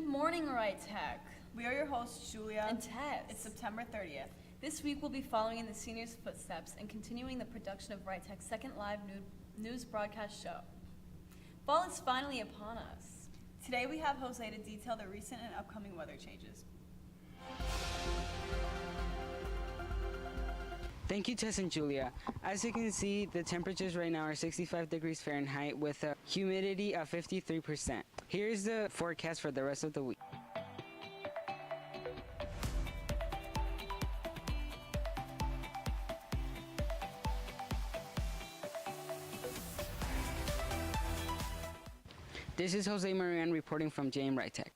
morning, Wright Tech. We are your hosts, Julia and Tess. It's September 30th. This week we'll be following in the seniors' footsteps and continuing the production of Wright Tech's second live news broadcast show. Fall is finally upon us. Today we have Jose to detail the recent and upcoming weather changes. Thank you, Tess and Julia. As you can see, the temperatures right now are 65 degrees Fahrenheit with a humidity of 53%. Here's the forecast for the rest of the week. This is Jose Marian reporting from JM Wright Tech.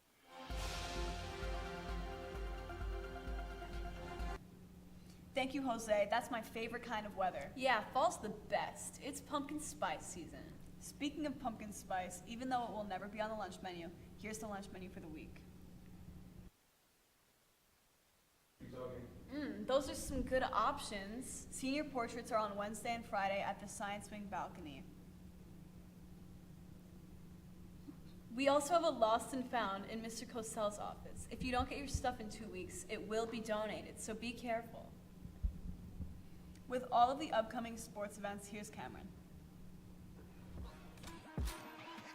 Thank you, Jose. That's my favorite kind of weather. Yeah, fall's the best. It's pumpkin spice season. Speaking of pumpkin spice, even though it will never be on the lunch menu, here's the lunch menu for the week. Those are some good options. Senior portraits are on Wednesday and Friday at the Science Wing balcony. We also have a lost and found in Mr. Cosell's office. If you don't get your stuff in 2 weeks, it will be donated, so be careful. With all of the upcoming sports events, here's Cameron.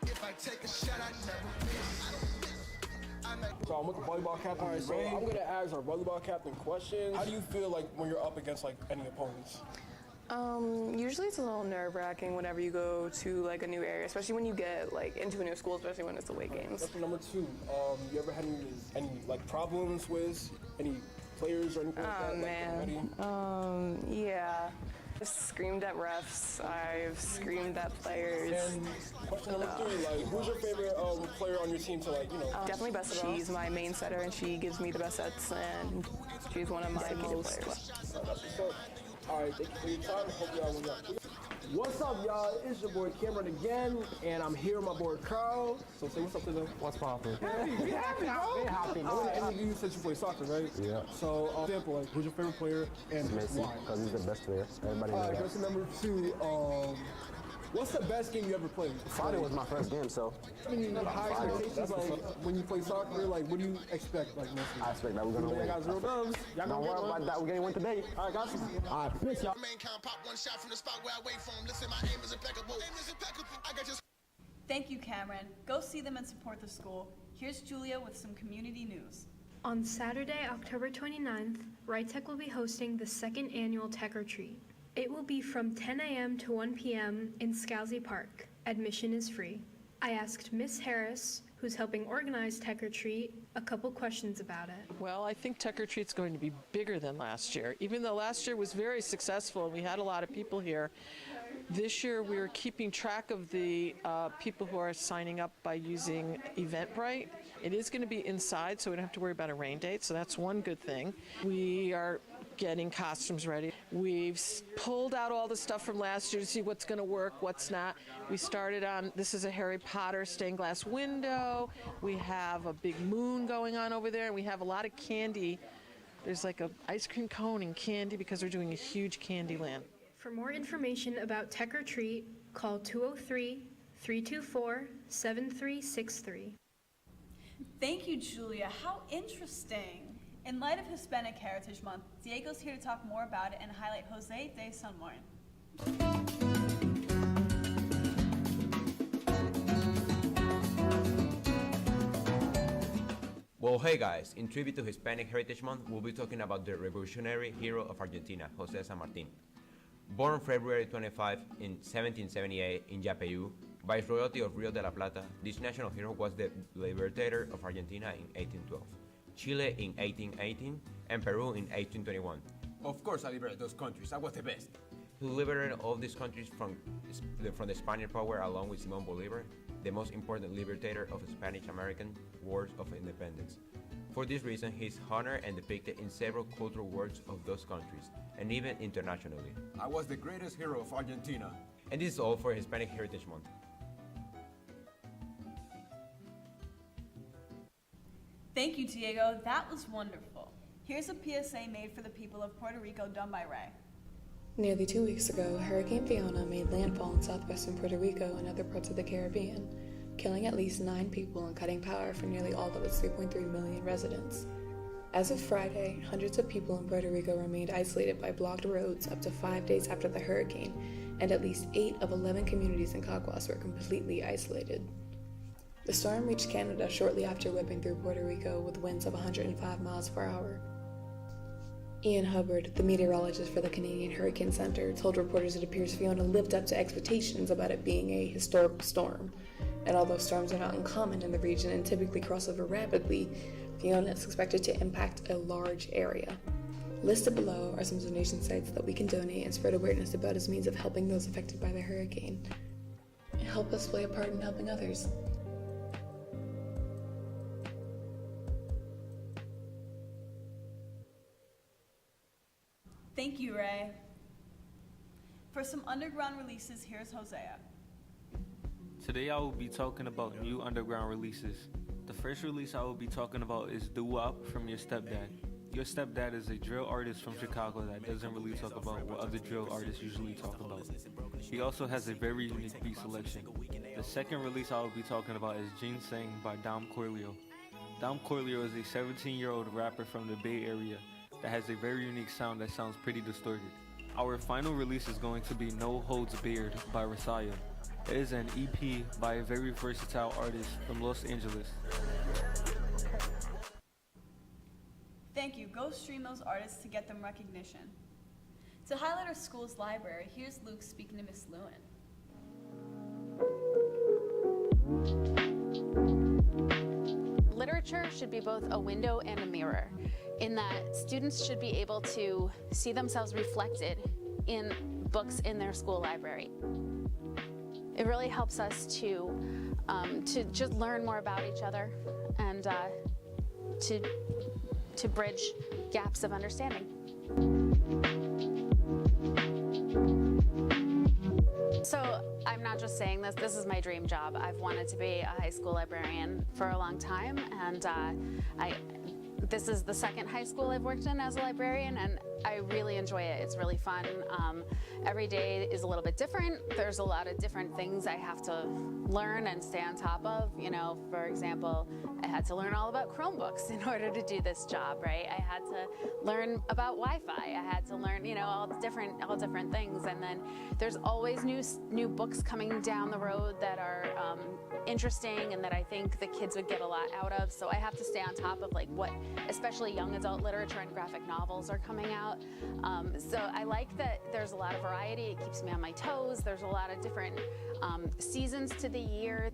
If I take a shot, I never miss. So I'm with the volleyball captain. All right, so I'm going to ask our volleyball captain questions. How do you feel like when you're up against like any opponents? Usually it's a little nerve-wracking whenever you go to like a new area, especially when you get like into a new school, especially when it's the weight games. Question number 2, you ever had any like problems with any players or anything like that? Oh man, yeah. I've screamed at refs, I've screamed at players. And question number 3, like who's your favorite player on your team to like, you know? Definitely Bessa. She's my main setter and she gives me the best sets and she's one of my favorite players. All right, thank you for your time. Hope y'all win out. What's up, y'all? It's your boy Cameron again, and I'm here with my boy Carl. So say what's up to them. What's poppin'? Be happy, bro. Be happy. I want to interview you since you play soccer, right? Yeah. So, example, like, who's your favorite player and Messi, why? because he's the best player. Everybody knows that. Question number 2, what's the best game you ever played? Friday was my first game, so. I mean, high expectations, like, when you play soccer, like, what do you expect, like, Messi? I expect that we're going to win. Got 0 dubs. Don't worry about that. We're going to win today. All right, got you. All right, peace, y'all. Pop one shot from the spot where I wait for him. Listen, my aim is impeccable. I got just. Thank you, Cameron. Go see them and support the school. Here's Julia with some community news. On Saturday, October 29th, Wright Tech will be hosting the second annual Tech Retreat. It will be from 10 a.m. to 1 p.m. in Scalzi Park. Admission is free. I asked Miss Harris, who's helping organize Tech Retreat, a couple questions about it. Well, I think Tech Retreat's going to be bigger than last year. Even though last year was very successful and we had a lot of people here, this year we're keeping track of the people who are signing up by using Eventbrite. It is going to be inside, so we don't have to worry about a rain date, so that's one good thing. We are getting costumes ready. We've pulled out all the stuff from last year to see what's going to work, what's not. We started on, this is a Harry Potter stained glass window. We have a big moon going on over there, and we have a lot of candy. There's like a ice cream cone and candy because we're doing a huge candy land. For more information about Tech Retreat, call 203-324-7363. Thank you, Julia. How interesting. In light of Hispanic Heritage Month, Diego's here to talk more about it and highlight Jose de San Juan. Well, hey guys, in tribute to Hispanic Heritage Month, we'll be talking about the revolutionary hero of Argentina, Jose San Martin. Born February 25 in 1778 in Yapeyú, Viceroyalty of Rio de la Plata, this national hero was the liberator of Argentina in 1812. Chile in 1818, and Peru in 1821. Of course I liberated those countries, I was the best. He liberated all these countries from the Spanish power along with Simón Bolívar, the most important liberator of Spanish-American wars of independence. For this reason, he is honored and depicted in several cultural works of those countries, and even internationally. I was the greatest hero of Argentina. And this is all for Hispanic Heritage Month. Thank you, Diego. That was wonderful. Here's a PSA made for the people of Puerto Rico done by Ray. Nearly 2 weeks ago, Hurricane Fiona made landfall in southwestern Puerto Rico and other parts of the Caribbean. killing at least 9 people and cutting power for nearly all of its 3.3 million residents. As of Friday, hundreds of people in Puerto Rico remained isolated by blocked roads up to 5 days after the hurricane, and at least 8 of 11 communities in Caguas were completely isolated. The storm reached Canada shortly after whipping through Puerto Rico with winds of 105 miles per hour. Ian Hubbard, the meteorologist for the Canadian Hurricane Center, told reporters it appears Fiona lived up to expectations about it being a historical storm. And although storms are not uncommon in the region and typically cross over rapidly, Fiona is expected to impact a large area. Listed below are some donation sites that we can donate and spread awareness about as means of helping those affected by the hurricane. Help us play a part in helping others. Thank you, Ray. For some underground releases, here's Hosea. Today I will be talking about new underground releases. The first release I will be talking about is Doo Wop from Your Stepdad. Your Stepdad is a drill artist from Chicago that doesn't really talk about what other drill artists usually talk about. He also has a very unique beat selection. The second release I will be talking about is Ginseng by Dom Corleo. Dom Corleo is a 17-year-old rapper from the Bay Area that has a very unique sound that sounds pretty distorted. Our final release is going to be No Holds Barred by Rasaya. It is an EP by a very versatile artist from Los Angeles. Thank you. Go stream those artists to get them recognition. To highlight our school's library, here's Luke speaking to Miss Lewin. Literature should be both a window and a mirror, in that students should be able to see themselves reflected in books in their school library. It really helps us to just learn more about each other and to bridge gaps of understanding. So I'm not just saying this is my dream job. I've wanted to be a high school librarian for a long time, and this is the second high school I've worked in as a librarian, and I really enjoy it. It's really fun. Every day is a little bit different. There's a lot of different things I have to learn and stay on top of. You know, for example, I had to learn all about Chromebooks in order to do this job, right? I had to learn about Wi-Fi. I had to learn, you know, all different things. And then there's always new books coming down the road that are interesting and that I think the kids would get a lot out of. So I have to stay on top of like what, especially young adult literature and graphic novels are coming out. So I like that there's a lot of variety. It keeps me on my toes. There's a lot of different seasons to the year.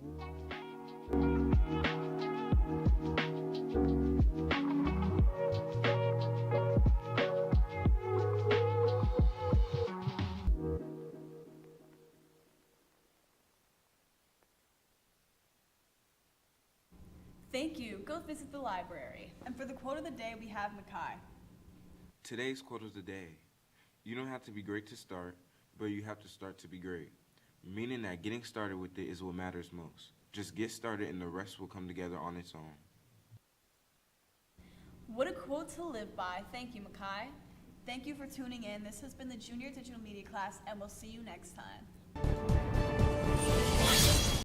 Thank you. Go visit the library. And for the quote of the day, we have Makai. Today's quote of the day: you don't have to be great to start, but you have to start to be great. Meaning that getting started with it is what matters most. Just get started and the rest will come together on its own. What a quote to live by. Thank you, Makai. Thank you for tuning in. This has been the Junior Digital Media class, and we'll see you next time.